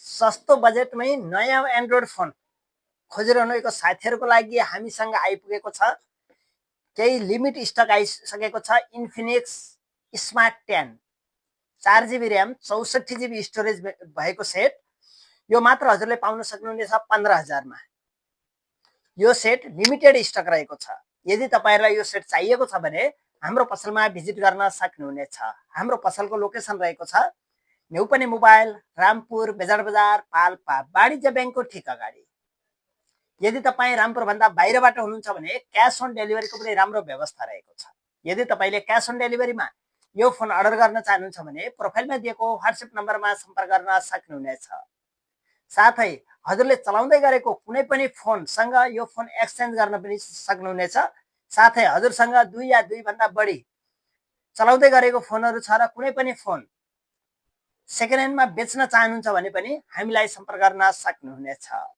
सस्तो बजेटमै नयाँ Android phone खोजिरहनुको साथीहरूको लागि हामीसँग आइपुगेको छ। केही लिमिट स्टक आइसकेको छ। Infinix smart 10 4GB RAM 64GB storage भएको सेट। यो मात्र हजुरले पाउन सक्नुहुनेछ 15,000 मा। यो सेट लिमिटेड स्टक रहेको छ। यदि तपाईहरुलाई यो सेट चाहिएको छ भने हाम्रो पसलमा भिजिट गर्न सक्नुहुनेछ। हाम्रो पसलको लोकेसन रहेको छ न्युपनी मोबाइल, रामपुर, बेजार बजार, पाल्पा, वाणिज्य बैंकको ठिक अगाडि। यदि तपाई रामपुर भन्दा बाहिरबाट हुनुहुन्छ भने क्याश अन डेलिभरीको पनि राम्रो व्यवस्था रहेको छ। यदि तपाईले क्याश अन डेलिभरीमा यो फोन अर्डर गर्न चाहनुहुन्छ भने प्रोफाइलमा दिएको WhatsApp नम्बरमा सम्पर्क गर्न सक्नुहुनेछ। साथै हजुरले चलाउँदै गरेको कुनै पनि फोनसँग यो फोन एक्सचेन्ज गर्न पनि सक्नुहुनेछ। साथै हजुरसँग 2 या 2 भन्दा बढी चलाउँदै गरेको फोनहरु छ र कुनै पनि फोन सेकेन्ड ह्यान्डमा बेच्न चाहनुहुन्छ भने पनि हामीलाई सम्पर्क गर्न सक्नुहुनेछ।